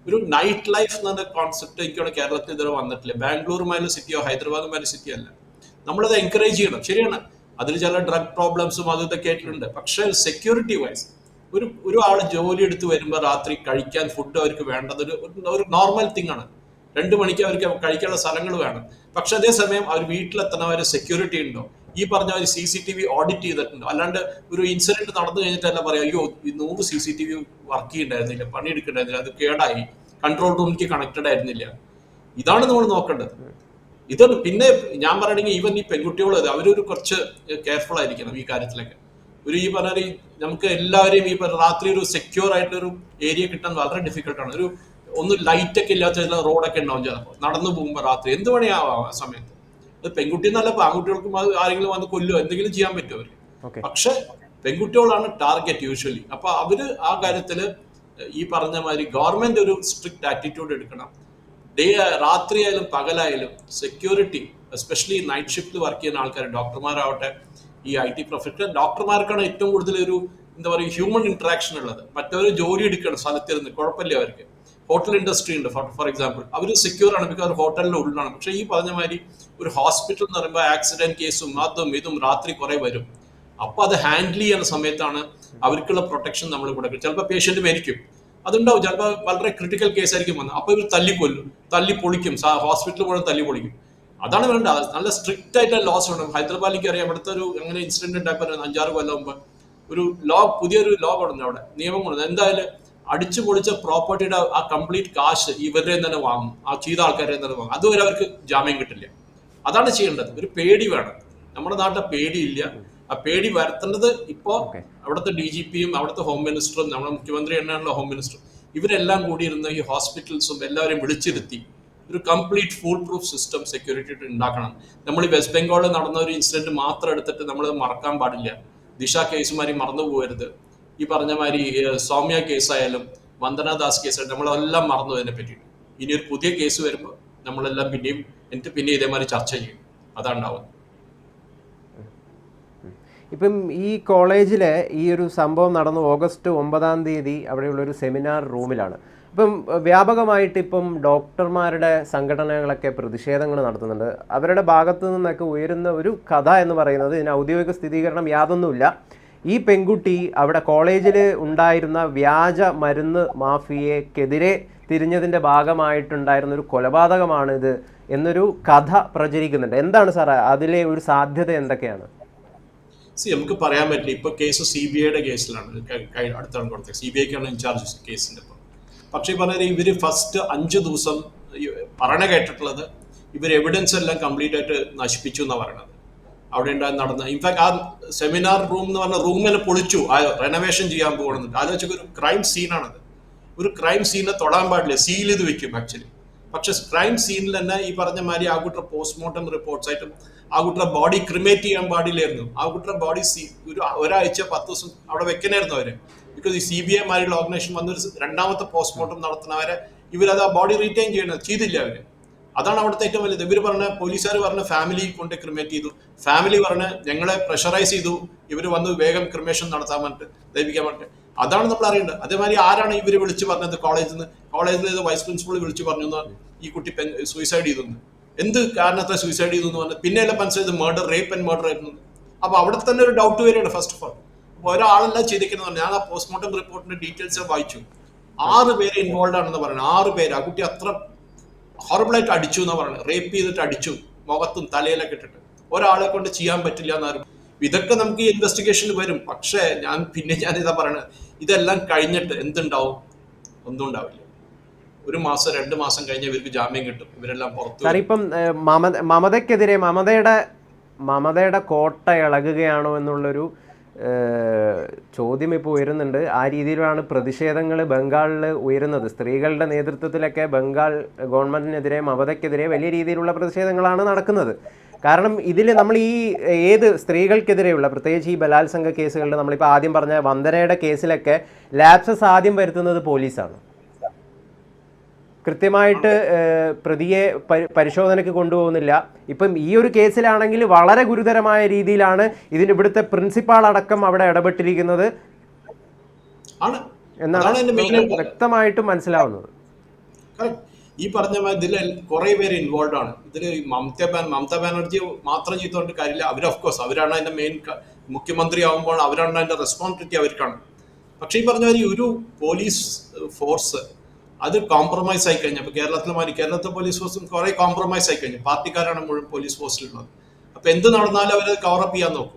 ഒരു നൈറ്റ് ലൈഫ് എന്ന കോൺസെപ്റ്റ് എനിക്കാണ് കേരളത്തിൽ ഇതുവരെ വന്നിട്ടില്ല. ബാംഗ്ലൂരുമായാലും സിറ്റിയോ ഹൈദരാബാദുമായാലും സിറ്റിയോ അല്ല. നമ്മളത് എൻകറേജ് ചെയ്യണം. ശരിയാണ്, അതിൽ ചില ഡ്രഗ് പ്രോബ്ലംസും അത് ഇതൊക്കെ ആയിട്ടുണ്ട്. പക്ഷെ സെക്യൂരിറ്റി വൈസ് ഒരു ആള് ജോലി എടുത്ത് വരുമ്പോൾ രാത്രി കഴിക്കാൻ ഫുഡ് അവർക്ക് വേണ്ടത് ഒരു നോർമൽ തിങ് ആണ്. 2 മണിക്ക് അവർക്ക് കഴിക്കാനുള്ള സ്ഥലങ്ങൾ വേണം. പക്ഷെ അതേസമയം അവർ വീട്ടിലെത്തണവരെ സെക്യൂരിറ്റി ഉണ്ടോ, ഈ പറഞ്ഞ ഒരു CCTV ഓഡിറ്റ് ചെയ്തിട്ടുണ്ടോ? അല്ലാണ്ട് ഒരു ഇൻസിഡന്റ് നടന്നു കഴിഞ്ഞിട്ടല്ല പറയാം അയ്യോ ഈ 100 CCTV വർക്ക് ചെയ്യണ്ടായിരുന്നില്ല, പണിയെടുക്കണ്ടായിരുന്നില്ല, അത് കേടായി, കൺട്രോൾ റൂമിലേക്ക് കണക്റ്റഡ് ആയിരുന്നില്ല. ഇതാണ് നമ്മൾ നോക്കേണ്ടത്. ഇത് പിന്നെ ഞാൻ പറയണെങ്കിൽ ഈവൻ ഈ പെൺകുട്ടികൾ അവരൊരു കുറച്ച് കെയർഫുൾ ആയിരിക്കണം ഈ കാര്യത്തിലൊക്കെ. ഈ പറഞ്ഞ നമുക്ക് എല്ലാവരെയും ഈ രാത്രി ഒരു സെക്യൂർ ആയിട്ടൊരു ഏരിയ കിട്ടാൻ വളരെ ഡിഫിക്കൽട്ടാണ്. ഒന്ന് ലൈറ്റ് ഒക്കെ ഇല്ലാത്ത റോഡൊക്കെ ഉണ്ടാവും, ചിലപ്പോൾ നടന്നു പോകുമ്പോൾ രാത്രി എന്ത് പണിയാവാം ആ സമയത്ത്. അത് പെൺകുട്ടി എന്നല്ല, ആൺകുട്ടികൾക്കും അത് ആരെങ്കിലും വന്ന് കൊല്ലുക എന്തെങ്കിലും ചെയ്യാൻ പറ്റും അവർക്ക്. പക്ഷെ പെൺകുട്ടികളാണ് ടാർഗറ്റ് യൂഷ്വലി. അപ്പൊ അവര് ആ കാര്യത്തില് ഈ പറഞ്ഞ മാതിരി ഗവൺമെന്റ് ഒരു സ്ട്രിക്റ്റ് ആറ്റിറ്റ്യൂഡ് എടുക്കണം. രാത്രിയായാലും പകലായാലും security, especially night shift work ചെയ്യുന്ന ആൾക്കാർ, ഡോക്ടർമാരാവട്ടെ, ഈ IT പ്രൊഫഷണൽ ഡോക്ടർമാർക്കാണ് ഏറ്റവും കൂടുതൽ എന്താ പറയുക ഹ്യൂമൻ ഇന്ററാക്ഷൻ ഉള്ളത്. മറ്റവർ ജോലി എടുക്കണം സ്ഥലത്തിരുന്ന്, കുഴപ്പമില്ല അവർക്ക്. ഹോട്ടൽ ഇൻഡസ്ട്രി ഉണ്ട് ഫോർ എക്സാമ്പിൾ, അവർ സെക്യൂർ ആണ്, ബിക്കോസ് ഹോട്ടലിന്റെ ഉള്ളിലാണ്. പക്ഷെ ഈ പറഞ്ഞ മാതിരി ഒരു ഹോസ്പിറ്റൽ എന്ന് പറയുമ്പോൾ ആക്സിഡന്റ് കേസും അതും ഇതും രാത്രി കുറെ വരും. അപ്പൊ അത് ഹാൻഡിൽ ചെയ്യുന്ന സമയത്താണ് അവർക്കുള്ള പ്രൊട്ടക്ഷൻ നമ്മൾ കൊടുക്കുക. ചിലപ്പോൾ പേഷ്യന്റ് മരിക്കും, അതുണ്ടാവും. ചിലപ്പോൾ വളരെ ക്രിട്ടിക്കൽ കേസ് ആയിരിക്കും വന്നത്, അപ്പൊ ഇവർ തല്ലിക്കൊല്ലും, തല്ലി പൊളിക്കും, ഹോസ്പിറ്റലിൽ പോലും തല്ലി പൊളിക്കും. അതാണ് വേണ്ടത്. നല്ല സ്ട്രിക്റ്റ് ആയിട്ടുള്ള ലോസ് ഉണ്ട്. ഹൈദരാബാദിലേക്ക് അറിയാം, അവിടുത്തെ അങ്ങനെ ഇൻസിഡന്റ് ഉണ്ടായപ്പോൾ 5-6 കൊല്ലം മുമ്പ് പുതിയൊരു ലോ കൊണ്ടു, അവിടെ നിയമം കൊണ്ടു. എന്തായാലും അടിച്ചു പൊളിച്ച പ്രോപ്പർട്ടിയുടെ ആ കംപ്ലീറ്റ് കാശ് ഇവരുടെ തന്നെ വാങ്ങും, ആ ചെയ്ത ആൾക്കാരെ തന്നെ വാങ്ങും. അതുവരെ അവർക്ക് ജാമ്യം കിട്ടില്ല. അതാണ് ചെയ്യേണ്ടത്. ഒരു പേടി വേണം. നമ്മുടെ നാട്ടിലെ പേടിയില്ല. ആ പേടി വരുത്തേണ്ടത് ഇപ്പോ അവിടുത്തെ DGPയും അവിടുത്തെ ഹോം മിനിസ്റ്ററും നമ്മുടെ മുഖ്യമന്ത്രി തന്നെയാണല്ലോ ഹോം മിനിസ്റ്റർ, ഇവരെല്ലാം കൂടി ഇരുന്ന് ഈ ഹോസ്പിറ്റൽസും എല്ലാവരെയും വിളിച്ചിരുത്തി ഒരു complete full proof system security ഉണ്ടാക്കണം. നമ്മൾ ഈ വെസ്റ്റ് ബംഗാളിൽ നടന്ന ഒരു ഇൻസിഡന്റ് മാത്രം എടുത്തിട്ട് നമ്മൾ മറക്കാൻ പാടില്ല. ദിശ കേസുമാരി മറന്നു പോകരുത്. ഈ പറഞ്ഞ മാതിരി സൗമ്യ കേസായാലും വന്ദനാദാസ് കേസായാലും നമ്മളെല്ലാം മറന്നു അതിനെ പറ്റിയിട്ട്. ഇനി ഒരു പുതിയ കേസ് വരുമ്പോൾ നമ്മളെല്ലാം പിന്നെ ഇതേമാതിരി ചർച്ച ചെയ്യും. അതാണ്ടാവുന്നത്. ഇപ്പം ഈ കോളേജിലെ ഈ ഒരു സംഭവം നടന്നു ഓഗസ്റ്റ് 9-ാം തീയതി അവിടെയുള്ളൊരു സെമിനാർ റൂമിലാണ്. ഇപ്പം വ്യാപകമായിട്ട് ഇപ്പം ഡോക്ടർമാരുടെ സംഘടനകളൊക്കെ പ്രതിഷേധങ്ങൾ നടത്തുന്നുണ്ട്. അവരുടെ ഭാഗത്തു നിന്നൊക്കെ ഉയരുന്ന ഒരു കഥ എന്ന് പറയുന്നത്, ഇതിന് ഔദ്യോഗിക സ്ഥിരീകരണം യാതൊന്നുമില്ല, ഈ പെൺകുട്ടി അവിടെ കോളേജിൽ ഉണ്ടായിരുന്ന വ്യാജ മരുന്ന് മാഫിയക്കെതിരെ തിരിഞ്ഞതിൻ്റെ ഭാഗമായിട്ടുണ്ടായിരുന്ന ഒരു കൊലപാതകമാണിത് എന്നൊരു കഥ പ്രചരിക്കുന്നുണ്ട്. എന്താണ് സാർ അതിലെ ഒരു സാധ്യത എന്തൊക്കെയാണ്? നമുക്ക് പറയാൻ പറ്റില്ല. ഇപ്പൊ കേസ് CBIയുടെ കേസിലാണ്, അടുത്താണ് കൊടുത്തത്. CBIക്കാണ് ഇൻചാർജ് കേസിന്റെ. പക്ഷേ പറഞ്ഞാൽ ഇവര് ഫസ്റ്റ് 5 ദിവസം പറയണ കേട്ടിട്ടുള്ളത് ഇവർ എവിഡൻസ് എല്ലാം കംപ്ലീറ്റ് ആയിട്ട് നശിപ്പിച്ചു എന്നാണ് പറയണത്. അവിടെ നടന്ന ഇൻഫാക്ട് ആ സെമിനാർ റൂം എന്ന് പറഞ്ഞ റൂമിനെ പൊളിച്ചു, റെനോവേഷൻ ചെയ്യാൻ പോകുന്നുണ്ട്. ആലോചിച്ച ഒരു ക്രൈം സീനാണത്. ഒരു ക്രൈം സീനെ തൊടാൻ പാടില്ല, സീൽ ചെയ്ത് വെക്കും ആക്ച്വലി. പക്ഷെ ക്രൈം സീനിൽ തന്നെ ഈ പറഞ്ഞ മാതിരി ആ കുട്ടിയുടെ പോസ്റ്റ്മോർട്ടം റിപ്പോർട്ട്സ് ആയിട്ടും ആ കുട്ടിയുടെ ബോഡി ക്രിമേറ്റ് ചെയ്യാൻ പാടില്ലായിരുന്നു. ആ കുട്ടിയുടെ ബോഡി ഒരാഴ്ച 10 ദിവസം അവിടെ വെക്കണായിരുന്നു അവര്. ബിക്കോസ് ഈ CBI മാതിരിയുള്ള ഓർഗനൈസേഷൻ വന്നൊരു 2ാമത്തെ പോസ്റ്റ്മോർട്ടം നടത്തുന്നവരെ ഇവരത് ആ ബോഡി റീറ്റെയിൻ ചെയ്തില്ല അവര്. അതാണ് അവിടുത്തെ ഏറ്റവും വലുത്. ഇവർ പറഞ്ഞ പോലീസുകാർ പറഞ്ഞ ഫാമിലി കൊണ്ട് ക്രിമേറ്റ് ചെയ്തു, ഫാമിലി പറഞ്ഞ് ഞങ്ങളെ പ്രഷറൈസ് ചെയ്തു, ഇവർ വന്ന് വേഗം ക്രിമേഷൻ നടത്താൻ വേണ്ടിട്ട്, ദഹിപ്പിക്കാൻ വേണ്ടിട്ട്. അതാണ് നമ്മൾ അറിയേണ്ടത്. അതേമാതിരി ആരാണ് ഇവർ വിളിച്ചു പറഞ്ഞത് കോളേജിൽ വൈസ് പ്രിൻസിപ്പൾ വിളിച്ചു പറഞ്ഞു ഈ കുട്ടി സൂയിസൈഡ് ചെയ്തു, എന്ത് കാരണത്തെ സൂയിസൈഡ് ചെയ്തു എന്ന് പറഞ്ഞത്. പിന്നെയല്ല മനസ്സിലായത് റേപ്പ് ആൻഡ് മർഡർ ആയിരുന്നു. അപ്പൊ അവിടെ തന്നെ ഒരു ഡൗട്ട് വരികയാണ് ഫസ്റ്റ് ഓഫ് ഓൾ. അപ്പൊ ഒരാളെല്ലാം ചെയ്തിരിക്കുന്നത്, ഞാൻ ആ പോസ്റ്റ്മോർട്ടം റിപ്പോർട്ടിന്റെ ഡീറ്റെയിൽസ് വായിച്ചു. 6 പേര് ഇൻവോൾവ് ആണെന്ന് പറയുന്നത്. 6 പേര്. ആ കുട്ടി അത്ര ഹോറബിളായിട്ട് അടിച്ചു എന്നാ പറയുന്നത്. റേപ്പ് ചെയ്തിട്ട് അടിച്ചു, മുഖത്തും തലയിലൊക്കെ ഇട്ടിട്ട്. ഒരാളെ കൊണ്ട് ചെയ്യാൻ പറ്റില്ല എന്നാരും. ഇതൊക്കെ നമുക്ക് ഈ ഇൻവെസ്റ്റിഗേഷനിൽ വരും. പക്ഷേ ഞാനിതാ പറയണത്, ഇതെല്ലാം കഴിഞ്ഞിട്ട് എന്തുണ്ടാവും? ഒന്നും ഉണ്ടാവില്ല. 1 മാസം 2 മാസം കഴിഞ്ഞ് ഇവർക്ക് ജാമ്യം കിട്ടും, ഇവരെല്ലാം പുറത്തു. ഇപ്പം മമതയ്ക്കെതിരെ മമതയുടെ കോട്ട ഇളകുകയാണോ എന്നുള്ളൊരു ചോദ്യം ഇപ്പോൾ ഉയരുന്നുണ്ട്. ആ രീതിയിലാണ് പ്രതിഷേധങ്ങൾ ബംഗാളിൽ ഉയരുന്നത്. സ്ത്രീകളുടെ നേതൃത്വത്തിലൊക്കെ ബംഗാൾ ഗവൺമെൻറ്റിനെതിരെ മമതയ്ക്കെതിരെ വലിയ രീതിയിലുള്ള പ്രതിഷേധങ്ങളാണ് നടക്കുന്നത്. കാരണം ഇതിൽ നമ്മൾ ഏത് സ്ത്രീകൾക്കെതിരെയുള്ള, പ്രത്യേകിച്ച് ഈ ബലാത്സംഗ കേസുകളിൽ, നമ്മളിപ്പോൾ ആദ്യം പറഞ്ഞ വന്ദനയുടെ കേസിലൊക്കെ ലാപ്സസ് ആദ്യം വരുത്തുന്നത് പോലീസാണ്. കൃത്യമായിട്ട് പ്രതിയെ പരിശോധനയ്ക്ക് കൊണ്ടുപോകുന്നില്ല. ഇപ്പം ഈ ഒരു കേസിലാണെങ്കിൽ വളരെ ഗുരുതരമായ രീതിയിലാണ് ഇവിടുത്തെ പ്രിൻസിപ്പാൾ അടക്കം അവിടെ ഇടപെട്ടിരിക്കുന്നത് എന്നാണ് വ്യക്തമായിട്ട് മനസ്സിലാവുന്നത്. ഈ പറഞ്ഞ ഇതിൽ കുറെ പേര് ഇൻവോൾവ് ആണ്. ഇതിൽ മമതാ ബാനർജി മാത്രം ചെയ്തുകൊണ്ട് കാര്യമില്ല. അവർ ഓഫ് കോഴ്സ് അവരാണ് അതിന്റെ മെയിൻ മുഖ്യമന്ത്രി ആകുമ്പോൾ അവരാണ് അതിന്റെ റെസ്പോൺസിബിലിറ്റി അവർക്കാണ്. പക്ഷേ ഈ പറഞ്ഞ മാതിരി ഒരു പോലീസ് ഫോഴ്സ് അത് കോംപ്രമൈസ് ആയി കഴിഞ്ഞു. അപ്പൊ കേരളത്തിലെ പോലീസ് ഫോഴ്സും കുറെ കോംപ്രമൈസ് ആയി കഴിഞ്ഞു. പാർട്ടിക്കാരാണ് മുഴുവൻ പോലീസ് ഫോഴ്സിലുള്ളത്. അപ്പൊ എന്ത് നടന്നാലും അവർ കവറപ്പ് ചെയ്യാൻ നോക്കും.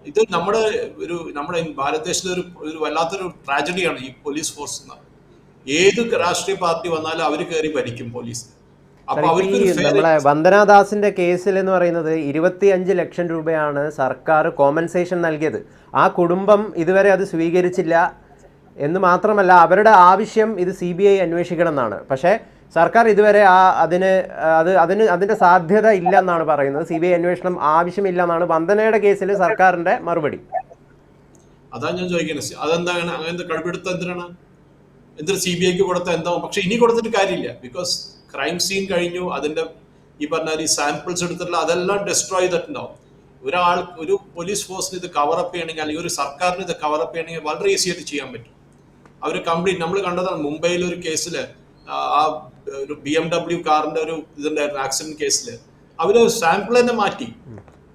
ഇത് നമ്മുടെ ഭാരതദേശത്തിലെ ഒരു വല്ലാത്തൊരു ട്രാജഡിയാണ് ഈ പോലീസ് ഫോഴ്സ് എന്ന്. ഏത് രാഷ്ട്രീയ പാർട്ടി വന്നാലും അവർ കയറി ഭരിക്കും പോലീസ്. അപ്പൊ അവർക്കൊരു നമ്മളെ വന്ദനാദാസിന്റെ കേസിൽ എന്ന് പറയുന്നത് 25 ലക്ഷം രൂപയാണ് സർക്കാർ കോമ്പൻസേഷൻ നൽകിയത്. ആ കുടുംബം ഇതുവരെ അത് സ്വീകരിച്ചില്ല എന്ന് മാത്രമല്ല, അവരുടെ ആവശ്യം ഇത് CBI അന്വേഷിക്കണം എന്നാണ്. പക്ഷേ സർക്കാർ ഇതുവരെ അതിന്റെ സാധ്യത ഇല്ല എന്നാണ് പറയുന്നത്. CBI അന്വേഷണം ആവശ്യമില്ല എന്നാണ് വന്ദനയുടെ കേസിൽ സർക്കാരിന്റെ മറുപടി. അതാ ഞാൻ ചോദിക്കുന്നത്, അതെന്താണ് അങ്ങനത്തെ കടുപ്പെടുത്ത എന്തിനാണ്? എന്തൊരു CBIക്ക് കൊടുത്ത എന്താവും? പക്ഷെ ഇനി കൊടുത്തിട്ട് കാര്യമില്ല. ബിക്കോസ് ക്രൈം സീൻ കഴിഞ്ഞു, അതിന്റെ ഈ പറഞ്ഞ ഈ സാമ്പിൾസ് എടുത്തിട്ടുള്ള അതെല്ലാം ഡെസ്ട്രോയ് ചെയ്തിട്ടുണ്ടാവും. ഒരു പോലീസ് ഫോഴ്സിന് ഇത് കവറപ്പ് ചെയ്യണമെങ്കിൽ, അല്ലെങ്കിൽ ഒരു സർക്കാരിന് ഇത് കവറപ്പ് ചെയ്യണമെങ്കിൽ വളരെ ഈസി ആയിട്ട് ചെയ്യാൻ പറ്റും. അവർ കംപ്ലീറ്റ്, നമ്മൾ കണ്ടതാണ് മുംബൈയിലെ ഒരു കേസിൽ, ആ ഒരു BMW കാറിന്റെ ഒരു ഇതുണ്ടായിരുന്നു ആക്സിഡന്റ് കേസിൽ, അവര് സാമ്പിൾ തന്നെ മാറ്റി,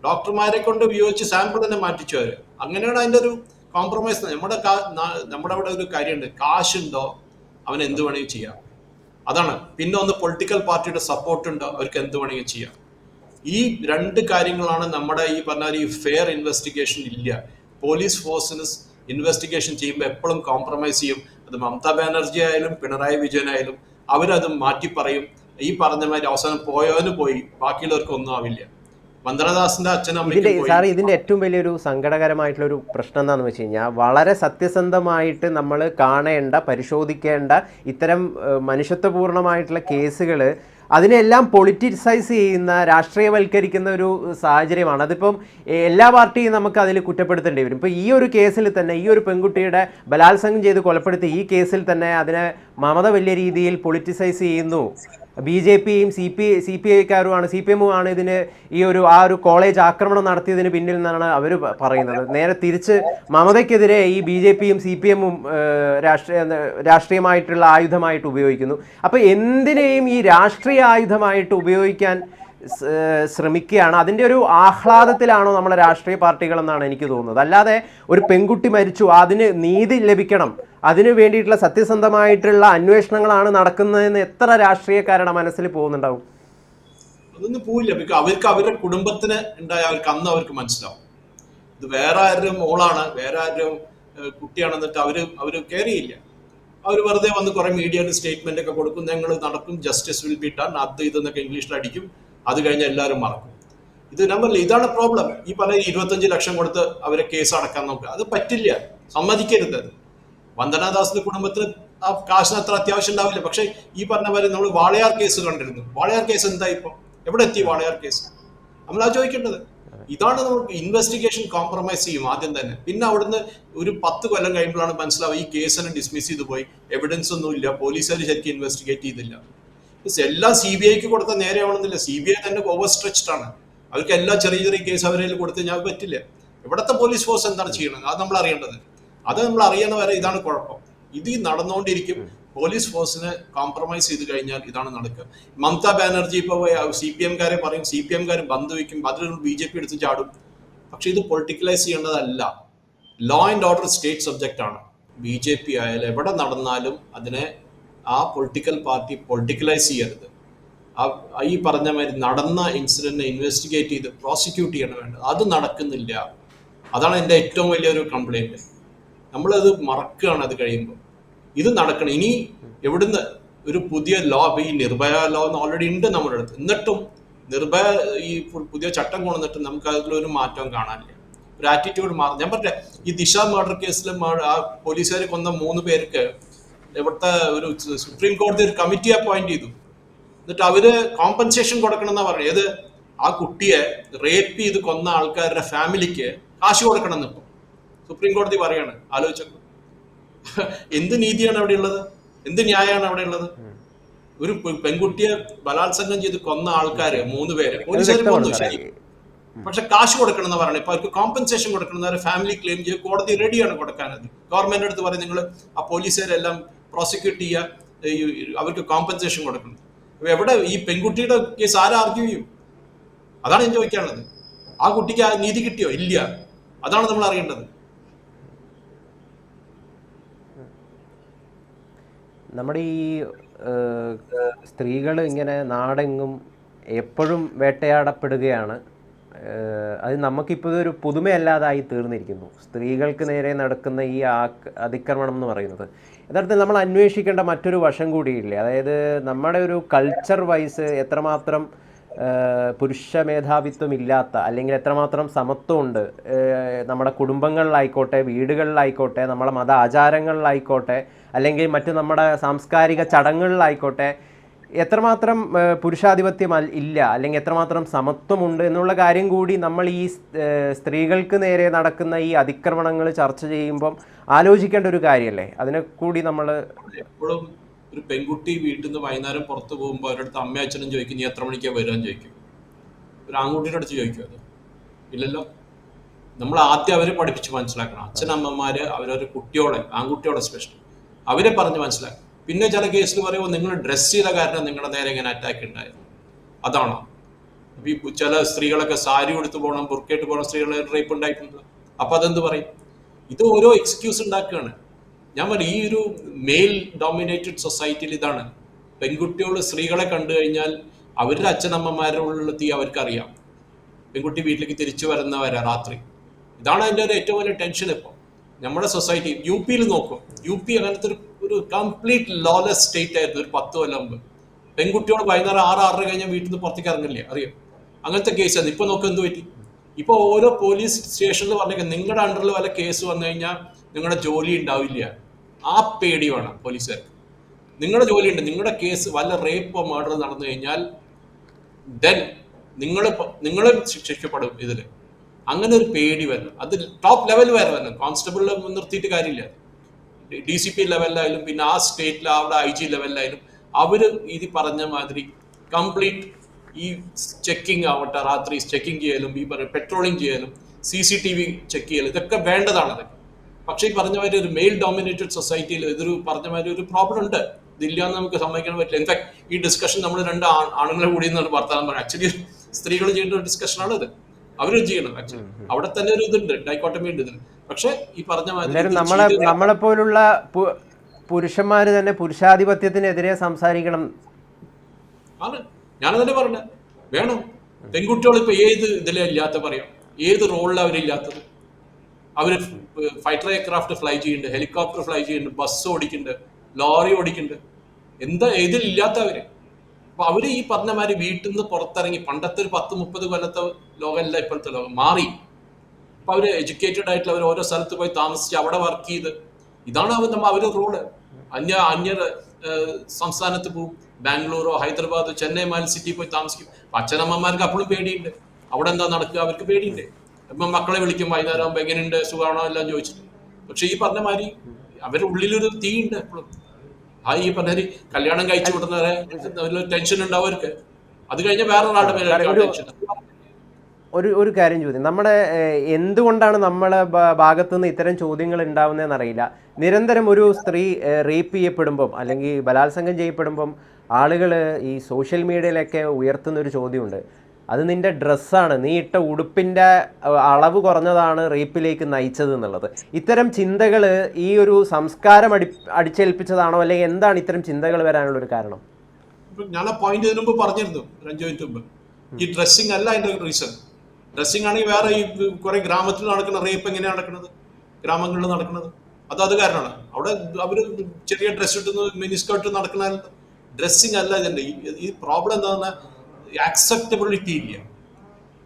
ഡോക്ടർമാരെ കൊണ്ട് ഉപയോഗിച്ച് സാമ്പിൾ തന്നെ മാറ്റിച്ചു അവര്. അങ്ങനെയാണ് അതിന്റെ ഒരു കോംപ്രമൈസ്. നമ്മുടെ അവിടെ ഒരു കാര്യമുണ്ട്, കാശുണ്ടോ അവൻ എന്ത് വേണമെങ്കിൽ ചെയ്യാം, അതാണ്. പിന്നെ ഒന്ന് പൊളിറ്റിക്കൽ പാർട്ടിയുടെ സപ്പോർട്ട് ഉണ്ടോ അവർക്ക് എന്ത് വേണമെങ്കിൽ ചെയ്യാം. ഈ രണ്ട് കാര്യങ്ങളാണ് നമ്മുടെ ഈ പറഞ്ഞ ഈ ഫെയർ ഇൻവെസ്റ്റിഗേഷൻ ഇല്ല. പോലീസ് ഫോഴ്സിന് ഇൻവെസ്റ്റിഗേഷൻ ചെയ്യുമ്പോൾ എപ്പോഴും കോംപ്രമൈസ് ചെയ്യും. അത് മമതാ ബാനർജി ആയാലും പിണറായി വിജയൻ ആയാലും അവരത് മാറ്റി പറയും. ഈ പറഞ്ഞ മാതിരി അവസാനം പോയവന് പോയി, ബാക്കിയുള്ളവർക്ക് ഒന്നും ആവില്ല. വന്ദനദാസിന്റെ ഇതിന്റെ ഏറ്റവും വലിയൊരു സങ്കടകരമായിട്ടുള്ള ഒരു പ്രശ്നം എന്താണെന്ന് വെച്ച് കഴിഞ്ഞാൽ, വളരെ സത്യസന്ധമായിട്ട് നമ്മൾ കാണേണ്ട, പരിശോധിക്കേണ്ട ഇത്തരം മനുഷ്യത്വപൂർണമായിട്ടുള്ള കേസുകൾ അതിനെല്ലാം പൊളിറ്റിസൈസ് ചെയ്യുന്ന, രാഷ്ട്രീയവൽക്കരിക്കുന്ന ഒരു സാഹചര്യമാണ്. അതിപ്പം എല്ലാ പാർട്ടിയും നമുക്ക് അതിൽ കുറ്റപ്പെടുത്തേണ്ടി വരും. ഇപ്പോൾ ഈ ഒരു കേസിൽ തന്നെ, ഈ ഒരു പെൺകുട്ടിയുടെ ബലാത്സംഗം ചെയ്ത് കൊലപ്പെടുത്തി ഈ കേസിൽ തന്നെ അതിനെ മമത വലിയ രീതിയിൽ പൊളിറ്റിസൈസ് ചെയ്യുന്നു. BJPയും CPIക്കാരുമാണ്, CPMുമാണ് ഇതിന് ആ ഒരു കോളേജ് ആക്രമണം നടത്തിയതിന് പിന്നിൽ നിന്നാണ് അവർ പറയുന്നത്. നേരെ തിരിച്ച് മമതയ്ക്കെതിരെ ഈ BJPയും CPMും രാഷ്ട്രീയമായിട്ടുള്ള ആയുധമായിട്ട് ഉപയോഗിക്കുന്നു. അപ്പോൾ എന്തിനേയും ഈ രാഷ്ട്രീയ ആയുധമായിട്ട് ഉപയോഗിക്കാൻ ശ്രമിക്കുകയാണ്. അതിൻ്റെ ഒരു ആഹ്ലാദത്തിലാണോ നമ്മുടെ രാഷ്ട്രീയ പാർട്ടികളെന്നാണ് എനിക്ക് തോന്നുന്നത്. അല്ലാതെ ഒരു പെൺകുട്ടി മരിച്ചു, അതിന് നീതി ലഭിക്കണം, അതിനു വേണ്ടിയിട്ടുള്ള സത്യസന്ധമായിട്ടുള്ള അന്വേഷണങ്ങളാണ് നടക്കുന്നതെന്ന് എത്ര രാഷ്ട്രീയക്കാരുടെ മനസ്സിൽ പോകുന്നുണ്ടാവും? അതൊന്നും പോവില്ല. അവർക്ക് അവരുടെ കുടുംബത്തിന് ഉണ്ടായ അന്ന് അവർക്ക് മനസ്സിലാവും ഇത് വേറെ ആരുടെ മോളാണ്, വേറെ ആരുടെ കുട്ടിയാണെന്നിട്ട് അവര് കെയർ ചെയ്യില്ല. അവർ വെറുതെ വന്ന് കുറെ മീഡിയയിൽ സ്റ്റേറ്റ്മെന്റ് ഒക്കെ കൊടുക്കും, ഞങ്ങൾ നടക്കും, ജസ്റ്റിസ് വിൽ ബി ഡൺ, അത് ഇതെന്നൊക്കെ ഇംഗ്ലീഷിൽ അടിക്കും. അത് കഴിഞ്ഞ് എല്ലാവരും മറക്കും. ഇത് നമ്പറില്ല. ഇതാണ് പ്രോബ്ലം. ഈ പറഞ്ഞ 25 ലക്ഷം കൊടുത്ത് അവരെ കേസ് അടക്കാൻ നോക്കുക, അത് പറ്റില്ല, സമ്മതിക്കരുത്. അത് വന്ദനാദാസിന്റെ കുടുംബത്തിന് ആ കാശിന് അത്ര അത്യാവശ്യം ഉണ്ടാവില്ല. പക്ഷെ ഈ പറഞ്ഞ പോലെ നമ്മൾ വാളയാർ കേസ് കണ്ടിരുന്നു. വാളയാർ കേസ് എന്താ ഇപ്പൊ, എവിടെ എത്തി വാളയാർ കേസ്? നമ്മൾ ആ ചോദിക്കേണ്ടത്. ഇതാണ് നമുക്ക് ഇൻവെസ്റ്റിഗേഷൻ കോംപ്രമൈസ് ചെയ്യും ആദ്യം തന്നെ. പിന്നെ അവിടുന്ന് ഒരു 10 കൊല്ലം കഴിയുമ്പോഴാണ് മനസ്സിലാവുക ഈ കേസിനെ ഡിസ്മിസ് ചെയ്തു പോയി, എവിഡൻസ് ഒന്നും ഇല്ല, പോലീസുകാർ ശരിക്കും ഇൻവെസ്റ്റിഗേറ്റ് ചെയ്തില്ല. എല്ലാം CBIക്ക് കൊടുത്താൽ നേരെ ആവണമെന്നില്ല. CBI തന്നെ ഓവർ സ്ട്രെച്ച്ഡ് ആണ്. അവർക്ക് എല്ലാ ചെറിയ ചെറിയ കേസ് അവരിൽ കൊടുത്ത് ഞാൻ പറ്റില്ല. ഇവിടുത്തെ പോലീസ് ഫോഴ്സ് എന്താണ് ചെയ്യണത് അത് നമ്മൾ അറിയേണ്ടത്. അത് നമ്മൾ അറിയുന്ന വരെ ഇതാണ് കുഴപ്പം. ഇത് നടന്നുകൊണ്ടിരിക്കും. പോലീസ് ഫോഴ്സിനെ കോംപ്രമൈസ് ചെയ്ത് കഴിഞ്ഞാൽ ഇതാണ് നടക്കുക. മമതാ ബാനർജി ഇപ്പൊ CPMകാരെ പറയും, CPMകാർ ബന്ദ് വയ്ക്കും, അതിൽ BJP എടുത്ത് ചാടും. പക്ഷെ ഇത് പൊളിറ്റിക്കലൈസ് ചെയ്യേണ്ടതല്ല. Law and order state subject ആണ്. BJP ആയാലും എവിടെ നടന്നാലും അതിനെ ആ പൊളിറ്റിക്കൽ പാർട്ടി പൊളിറ്റിക്കലൈസ് ചെയ്യരുത്. ഈ പറഞ്ഞ മാതിരി നടന്ന ഇൻസിഡന്റിനെ ഇൻവെസ്റ്റിഗേറ്റ് ചെയ്ത് പ്രോസിക്യൂട്ട് ചെയ്യണം വേണ്ടത്. അത് നടക്കുന്നില്ല. അതാണ് എൻ്റെ ഏറ്റവും വലിയൊരു കംപ്ലൈന്റ്. നമ്മളത് മറക്കുകയാണ്. അത് കഴിയുമ്പോൾ ഇത് നടക്കണം. ഇനി എവിടുന്ന് ഒരു പുതിയ ലോ, ഈ നിർഭയ ലോ ഓൾറെഡി ഉണ്ട് നമ്മുടെ അടുത്ത്, എന്നിട്ടും നിർഭയ ഈ പുതിയ ചട്ടം കൊണ്ടുവന്നിട്ട് നമുക്ക് അതിലൊരു മാറ്റവും കാണാനില്ല. ഒരു ആറ്റിറ്റ്യൂഡ് മാറും. ഞാൻ പറഞ്ഞ ഈ ദിശ മർഡർ കേസിൽ ആ പോലീസുകാർ കൊന്ന 3 പേർക്ക് ഇവിടുത്തെ ഒരു സുപ്രീം കോടതി ഒരു കമ്മിറ്റി അപ്പോയിന്റ് ചെയ്തു. എന്നിട്ട് അവര് കോമ്പൻസേഷൻ കൊടുക്കണം എന്നാ പറയുന്നത്. ഏത് ആ കുട്ടിയെ റേപ്പ് ചെയ്ത് കൊന്ന ആൾക്കാരുടെ ഫാമിലിക്ക് കാശ് കൊടുക്കണം എന്നിപ്പോ സുപ്രീം കോടതി പറയാണ്. ആലോചിച്ചു, എന്ത് നീതിയാണ് അവിടെ ഉള്ളത്? എന്ത് ന്യായമാണ് അവിടെ ഉള്ളത്? ഒരു പെൺകുട്ടിയെ ബലാത്സംഗം ചെയ്ത് കൊന്ന ആൾക്കാര് 3 പേര് പോലീസുകാർ കൊന്നു, ശരി, പക്ഷെ കാശ് കൊടുക്കണം എന്ന് പറയണം. ഇപ്പൊ അവർക്ക് കോമ്പൻസേഷൻ കൊടുക്കണം എന്ന് ഫാമിലി ക്ലെയിം ചെയ്ത് കോടതി റെഡിയാണ് കൊടുക്കാനത്. ഗവൺമെന്റ് അടുത്ത് പറയും നിങ്ങൾ ആ പോലീസുകാരെല്ലാം പ്രോസിക്യൂട്ട് ചെയ്യുക, അവർക്ക് കോമ്പൻസേഷൻ കൊടുക്കണം. എവിടെ ഈ പെൺകുട്ടിയുടെ കേസ് ആരും ആർഗ്യൂ ചെയ്യും? അതാണ് ഞാൻ ചോദിക്കാനുള്ളത്. ആ കുട്ടിക്ക് ആ നീതി കിട്ടിയോ? ഇല്ല. അതാണ് നമ്മൾ അറിയേണ്ടത്. നമ്മുടെ ഈ സ്ത്രീകൾ ഇങ്ങനെ നാടെങ്ങും എപ്പോഴും വേട്ടയാടപ്പെടുകയാണ്. അത് നമുക്കിപ്പോൾ ഒരു പുതുമയല്ലാതായി തീർന്നിരിക്കുന്നു. സ്ത്രീകൾക്ക് നേരെ നടക്കുന്ന ഈ അതിക്രമണം എന്ന് പറയുന്നത് യഥാർത്ഥത്തിൽ നമ്മൾ അന്വേഷിക്കേണ്ട മറ്റൊരു വശം കൂടിയില്ലേ? അതായത് നമ്മുടെ ഒരു കൾച്ചർ വൈസ് എത്രമാത്രം പുരുഷ മേധാവിത്വം ഇല്ലാത്ത, അല്ലെങ്കിൽ എത്രമാത്രം സമത്വമുണ്ട് നമ്മുടെ കുടുംബങ്ങളിലായിക്കോട്ടെ, വീടുകളിലായിക്കോട്ടെ, നമ്മുടെ മത ആചാരങ്ങളിലായിക്കോട്ടെ, അല്ലെങ്കിൽ മറ്റു നമ്മുടെ സാംസ്കാരിക ചടങ്ങുകളിലായിക്കോട്ടെ, എത്രമാത്രം പുരുഷാധിപത്യം ഇല്ല, അല്ലെങ്കിൽ എത്രമാത്രം സമത്വമുണ്ട് എന്നുള്ള കാര്യം കൂടി നമ്മൾ ഈ സ്ത്രീകൾക്ക് നേരെ നടക്കുന്ന ഈ അതിക്രമണങ്ങൾ ചർച്ച ചെയ്യുമ്പം ആലോചിക്കേണ്ട ഒരു കാര്യമല്ലേ? അതിനെ കൂടി നമ്മൾ എപ്പോഴും ഒരു പെൺകുട്ടി വീട്ടിൽ നിന്ന് വൈകുന്നേരം പുറത്ത് പോകുമ്പോൾ അവരുടെ അമ്മ അച്ഛനും ചോദിക്കും നീ എത്ര മണിക്കാണ് വരാൻ ചോദിക്കും. ഒരു ആൺകുട്ടിയുടെ അടുത്ത് ചോദിക്കും അത് ഇല്ലല്ലോ. നമ്മൾ ആദ്യം അവരെ പഠിപ്പിച്ച് മനസ്സിലാക്കണം. അച്ഛനമ്മമാര് അവരൊരു കുട്ടിയോടെ, ആൺകുട്ടിയോടെ സ്പെഷ്യൽ അവരെ പറഞ്ഞ് മനസ്സിലാക്കണം. പിന്നെ ചില കേസിൽ പറയുമ്പോൾ നിങ്ങൾ ഡ്രസ് ചെയ്ത കാരണം നിങ്ങളുടെ നേരെ ഇങ്ങനെ അറ്റാക്ക് ഉണ്ടായിരുന്നു, അതാണോ? ഈ ചില സ്ത്രീകളൊക്കെ സാരി കൊടുത്ത് പോകണം, ബുർക്കയിട്ട് പോകണം, സ്ത്രീകളെ റേപ്പ് ഉണ്ടായിട്ടുണ്ട്. അപ്പൊ അതെന്ത് പറയും? ഇത് ഓരോ എക്സ്ക്യൂസ് ഉണ്ടാക്കുകയാണ്. ഞാൻ പറയും ഈ ഒരു മെയിൽ ഡോമിനേറ്റഡ് സൊസൈറ്റിയിൽ ഇതാണ്. പെൺകുട്ടികൾ സ്ത്രീകളെ കണ്ടു കഴിഞ്ഞാൽ അവരുടെ അച്ഛനമ്മമാരുടെ ഉള്ളിലെത്തി അവർക്കറിയാം പെൺകുട്ടി വീട്ടിലേക്ക് തിരിച്ചു വരുന്നവരാ രാത്രി. ഇതാണ് അതിൻ്റെ ഒരു ഏറ്റവും വലിയ ടെൻഷൻ ഇപ്പോൾ നമ്മുടെ സൊസൈറ്റി. യു പിയിൽ നോക്കും, യു പി അങ്ങനത്തെ ഒരു കംപ്ലീറ്റ് ലോലെസ് സ്റ്റേറ്റ് ആയിരുന്നു ഒരു 10 കൊല്ലം മുമ്പ്. പെൺകുട്ടിയോട് വൈകുന്നേരം 6-6:30 കഴിഞ്ഞാൽ വീട്ടിൽ നിന്ന് പുറത്തേക്ക് ഇറങ്ങില്ലേ, അറിയാം? അങ്ങനത്തെ കേസാണ്. ഇപ്പൊ നോക്ക് എന്ത് പറ്റി. ഇപ്പൊ ഓരോ പോലീസ് സ്റ്റേഷനിൽ പറഞ്ഞേക്കാം നിങ്ങളുടെ അണ്ടറിൽ വല്ല കേസ് വന്നു കഴിഞ്ഞാൽ നിങ്ങളുടെ ജോലി ഉണ്ടാവില്ല. ആ പേടി വേണം പോലീസുകാർക്ക്. നിങ്ങളുടെ ജോലി ഉണ്ട്, നിങ്ങളുടെ കേസ് വല്ല റേപ്പോ മർഡർ നടന്നു കഴിഞ്ഞാൽ ദെൻ നിങ്ങൾ ശിക്ഷിക്കപ്പെടും ഇതില്. അങ്ങനെ ഒരു പേടി വരണം. അത് ടോപ്പ് ലെവൽ വരെ വരണം. കോൺസ്റ്റബിളിൽ നിർത്തിയിട്ട് കാര്യമില്ല. DCP ലെവലിലായാലും പിന്നെ ആ സ്റ്റേറ്റിൽ അവിടെ IG ലെവലിലായാലും അവര് ഇത് പറഞ്ഞ മാതിരി കംപ്ലീറ്റ് ഈ ചെക്കിങ് ആവട്ടെ, രാത്രി ചെക്കിങ് ചെയ്യലും, ഈ പെട്രോളിങ് ചെയ്യലും, CCTV ചെക്ക് ചെയ്യലും, ഇതൊക്കെ വേണ്ടതാണ്. അതൊക്കെ പക്ഷേ ഈ പറഞ്ഞ മാതിരി ഒരു മെയിൽ ഡോമിനേറ്റഡ് സൊസൈറ്റിയിൽ ഇതൊരു പറഞ്ഞ മാതിരി ഒരു പ്രോബ്ലം ഉണ്ട്. ഇതില്ലാന്ന് നമുക്ക് സമ്മതിക്കാൻ പറ്റില്ല. ഇൻഫാക്ട് ഈ ഡിസ്കഷൻ നമ്മൾ 2 ആണുങ്ങളെ കൂടി വർത്താനം പറയാം. ആക്ച്വലി സ്ത്രീകൾ ചെയ്യേണ്ട ഒരു ഡിസ്കഷനാണ് ഇത്. അവരും ചെയ്യണം. ആക്ച്വലി അവിടെ തന്നെ ഒരു ഇതുണ്ട്, ഡൈക്കോട്ടമി ഉണ്ട് ഇതിന്. പക്ഷെ ഈ പറഞ്ഞ മാതിരി നമ്മളെപ്പോലുള്ള പുരുഷന്മാര് തന്നെ പുരുഷാധിപത്യത്തിനെതിരെ സംസാരിക്കണം ആണ്. ഞാനതന്നെ പറഞ്ഞ വേണം. പെൺകുട്ടികൾ ഇപ്പൊ ഏത് ഇതിലെ ഇല്ലാത്ത പറയാം, ഏത് റോളിലാണ് അവരില്ലാത്തത്? അവര് ഫൈറ്റർ എയർക്രാഫ്റ്റ് ഫ്ലൈ ചെയ്യുന്നുണ്ട്, ഹെലികോപ്റ്റർ ഫ്ലൈ ചെയ്യുന്നുണ്ട്, ബസ് ഓടിക്കുന്നുണ്ട്, ലോറി ഓടിക്കുന്നുണ്ട്. എന്താ ഇതിലില്ലാത്തവര്? അപ്പൊ അവര് ഈ പറഞ്ഞ മാതിരി വീട്ടിൽ നിന്ന് പുറത്തിറങ്ങി, പണ്ടത്തെ ഒരു 10-30 കൊല്ലത്തെ ലോകമല്ല ഇപ്പോഴത്തെ ലോകം, മാറി. അപ്പൊ അവര് എഡ്യൂക്കേറ്റഡ് ആയിട്ടുള്ള അവർ ഓരോ സ്ഥലത്ത് പോയി താമസിച്ച് അവിടെ വർക്ക് ചെയ്ത്, ഇതാണ് അവരുടെ റോള്. അന്യ സംസ്ഥാനത്ത് പോകും, ബാംഗ്ലൂരോ ഹൈദരാബാദോ ചെന്നൈ മാൽ സിറ്റി പോയി താമസിക്കും. അച്ഛനമ്മമാർക്ക് അപ്പോഴും പേടിയുണ്ട്, അവിടെ എന്താ നടക്കുക അവർക്ക് പേടിയുണ്ട്. ഇപ്പം മക്കളെ വിളിക്കും വൈകുന്നേരം ആകുമ്പോൾ എങ്ങനെയുണ്ട് സുഖമാണോ എല്ലാം ചോദിച്ചിട്ട്. പക്ഷെ ഈ പറഞ്ഞ മാതിരി അവരുടെ ഉള്ളിലൊരു തീ ഉണ്ട് എപ്പോഴും. ഈ പറഞ്ഞ കല്യാണം കഴിച്ചു വിടുന്നവരെ ടെൻഷൻ ഉണ്ടാവും അവർക്ക്. അത് കഴിഞ്ഞാൽ വേറൊരാളുടെ മേലെ ടെൻഷൻ. ഒരു കാര്യം ചോദ്യം, നമ്മുടെ എന്തുകൊണ്ടാണ് നമ്മളെ ഭാഗത്തുനിന്ന് ഇത്തരം ചോദ്യങ്ങൾ ഉണ്ടാവുന്നതെന്ന് അറിയില്ല. നിരന്തരം ഒരു സ്ത്രീ റേപ്പ് ചെയ്യപ്പെടുമ്പം അല്ലെങ്കിൽ ബലാത്സംഗം ചെയ്യപ്പെടുമ്പം ആളുകൾ ഈ സോഷ്യൽ മീഡിയയിലൊക്കെ ഉയർത്തുന്നൊരു ചോദ്യമുണ്ട്, അത് നിൻ്റെ ഡ്രസ്സാണ്, നീ ഇട്ട ഉടുപ്പിൻ്റെ അളവ് കുറഞ്ഞതാണ് റേപ്പിലേക്ക് നയിച്ചത് എന്നുള്ളത്. ഇത്തരം ചിന്തകൾ ഈ ഒരു സംസ്കാരം അടിച്ചേൽപ്പിച്ചതാണോ, അല്ലെങ്കിൽ എന്താണ് ഇത്തരം ചിന്തകൾ വരാനുള്ളൊരു കാരണം? ഞാൻ ആ പോയിന്റ് ഇതിനു മുമ്പ് പറഞ്ഞിരുന്നു, 5 മിനിറ്റ് മുമ്പ്. ഈ ഡ്രസ്സിങ് അല്ല അതിന്റെ റീസൺ. ഡ്രസ്സിങ് ആണെങ്കിൽ വേറെ ഈ കുറെ ഗ്രാമത്തിൽ നടക്കുന്ന റേപ്പ് എങ്ങനെയാണ് നടക്കുന്നത്, ഗ്രാമങ്ങളിൽ നടക്കുന്നത്, അത് കാരണമാണ്. അവിടെ അവര് ചെറിയ ഡ്രസ് ഇട്ടുന്ന മിനിസ്കേർട്ട് നടക്കുന്ന ഡ്രസ്സിങ് അല്ല ഇതിന്റെ. ഈ പ്രോബ്ലം എന്താണെന്ന് ആക്സെപ്റ്റബിലിറ്റി ഇല്ല.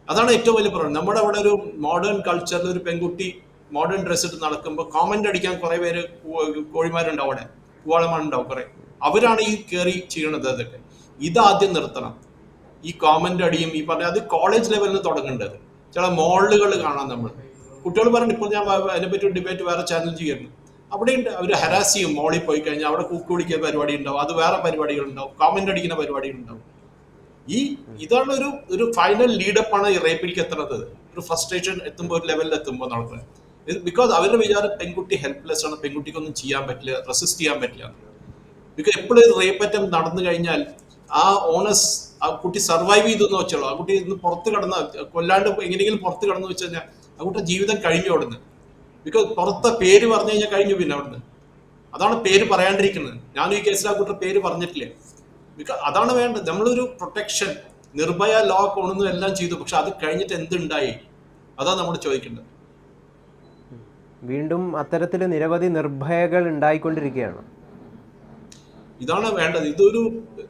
അതാണ് ഏറ്റവും വലിയ പ്രോബ്ലം. നമ്മുടെ അവിടെ ഒരു മോഡേൺ കൾച്ചറിൽ ഒരു പെൺകുട്ടി മോഡേൺ ഡ്രസ് ഇട്ട് നടക്കുമ്പോൾ കോമന്റ് അടിക്കാൻ കുറെ പേര് കോഴിമാരുണ്ടാവും, അവിടെ കൂവാളന്മാരുണ്ടാവും കുറെ. അവരാണ് ഈ കയറി ചെയ്യണത്. അതൊക്കെ ഇതാദ്യം നിർത്തണം. ഈ കോമന്റ് അടിയും ഈ പറഞ്ഞ അത് കോളേജ് ലെവലിൽ തുടങ്ങേണ്ടത്. ചില മോഡലുകൾ കാണാം നമ്മൾ. കുട്ടികൾ പറഞ്ഞു, ഇപ്പോൾ ഞാൻ അതിനെപ്പറ്റി ഒരു ഡിബേറ്റ് വേറെ ചാനൽ ചെയ്യുന്നു, അവിടെയുണ്ട്. അവർ ഹരാസ് ചെയ്യും. മോളിൽ പോയി കഴിഞ്ഞാൽ അവിടെ കൂക്ക് കുടിക്കുന്ന പരിപാടി ഉണ്ടാവും, അത് വേറെ പരിപാടികൾ ഉണ്ടാവും, കോമന്റ് അടിക്കുന്ന പരിപാടികൾ ഉണ്ടാവും. ഇതാണ് ഒരു ഫൈനൽ ലീഡപ്പാണ് ഈ റേപ്പിലേക്ക് എത്തുന്നത്. ഒരു ഫ്രസ്ട്രേഷൻ എത്തുമ്പോൾ, ഒരു ലെവലിൽ എത്തുമ്പോൾ നടക്കുന്നത്. ബിക്കോസ് അവരുടെ വിചാരം പെൺകുട്ടി ഹെൽപ്ലെസ് ആണ്, പെൺകുട്ടിക്കൊന്നും ചെയ്യാൻ പറ്റില്ല, റെസിസ്റ്റ് ചെയ്യാൻ പറ്റില്ല. ബിക്കോസ് എപ്പോഴും റേപ്പ് അറ്റംപ്റ്റ് നടന്നു കഴിഞ്ഞാൽ ആ ഓണസ് ആ കുട്ടി സർവൈവ് ചെയ്തെന്ന് വെച്ചോളൂ. ആ കുട്ടി ഇന്ന് പുറത്ത് കടന്ന കൊല്ലാണ്ട് എങ്ങനെയെങ്കിലും പുറത്ത് കടന്നു വെച്ച് കഴിഞ്ഞാൽ ആ കുട്ടി ജീവിതം കഴിഞ്ഞു അവിടുന്ന്. ബിക്കോസ് പുറത്തെ പേര് പറഞ്ഞു കഴിഞ്ഞാൽ കഴിഞ്ഞു. പിന്നെ അവിടുന്ന് അതാണ് പേര് പറയാണ്ടിരിക്കുന്നത്. ഞാൻ ഈ കേസിൽ ആ കുട്ടിയുടെ പേര് പറഞ്ഞിട്ടില്ല. അതാണ് വേണ്ടത്. നമ്മളൊരു പ്രൊട്ടക്ഷൻ, നിർഭയ ലോ കൊണ്ടുവന്നു എല്ലാം ചെയ്തു, പക്ഷെ അത് കഴിഞ്ഞിട്ട് എന്തുണ്ടായി, അതാണ് നമ്മൾ ചോദിക്കേണ്ടത്. വീണ്ടും അത്തരത്തിൽ നിരവധി നിർഭയകൾ ഉണ്ടായിക്കൊണ്ടിരിക്കുകയാണ്. ഇതാണ് വേണ്ടത്. ഇതൊരു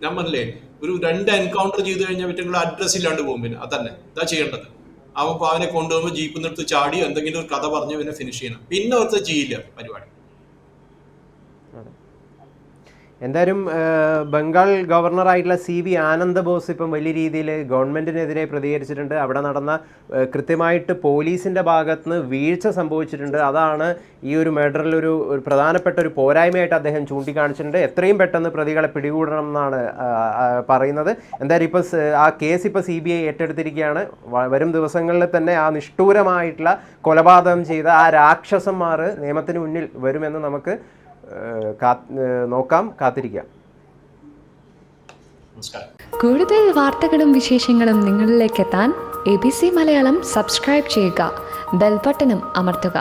നമ്മളല്ലേ ഒരു 2 എൻകൗണ്ടർ ചെയ്ത് കഴിഞ്ഞാൽ പറ്റും അഡ്രസ് ഇല്ലാണ്ട് പോകും. പിന്നെ അതന്നെ ഇതാ ചെയ്യേണ്ടത്. അവനെ കൊണ്ടുപോകുമ്പോൾ ജീപ്പിൽ നിർത്ത് ചാടി എന്തെങ്കിലും ഒരു കഥ പറഞ്ഞ് പിന്നെ ഫിനിഷ് ചെയ്യണം. പിന്നെ അവർക്ക് ചെയ്യില്ല പരിപാടി. എന്തായാലും ബംഗാൾ ഗവർണറായിട്ടുള്ള CV ആനന്ദ ബോസ് ഇപ്പം വലിയ രീതിയിൽ ഗവൺമെൻറ്റിനെതിരെ പ്രതികരിച്ചിട്ടുണ്ട്. അവിടെ നടന്ന കൃത്യമായിട്ട് പോലീസിൻ്റെ ഭാഗത്തുനിന്ന് വീഴ്ച സംഭവിച്ചിട്ടുണ്ട്. അതാണ് ഈ ഒരു മർഡറിലൊരു പ്രധാനപ്പെട്ട ഒരു പോരായ്മയായിട്ട് അദ്ദേഹം ചൂണ്ടിക്കാണിച്ചിട്ടുണ്ട്. എത്രയും പെട്ടെന്ന് പ്രതികളെ പിടികൂടണം എന്നാണ് പറയുന്നത്. എന്തായാലും ഇപ്പോൾ ആ കേസ് ഇപ്പോൾ CBI ഏറ്റെടുത്തിരിക്കുകയാണ്. വരും ദിവസങ്ങളിൽ തന്നെ ആ നിഷ്ഠൂരമായിട്ടുള്ള കൊലപാതകം ചെയ്ത ആ രാക്ഷസന്മാർ നിയമത്തിന് മുന്നിൽ വരുമെന്ന് നമുക്ക് നോക്കാം, കാത്തിരിക്കാം. കൂടുതൽ വാർത്തകളും വിശേഷങ്ങളും നിങ്ങളിലേക്ക് എത്താൻ ABC മലയാളം സബ്സ്ക്രൈബ് ചെയ്യുക, ബെൽ ബട്ടണും അമർത്തുക.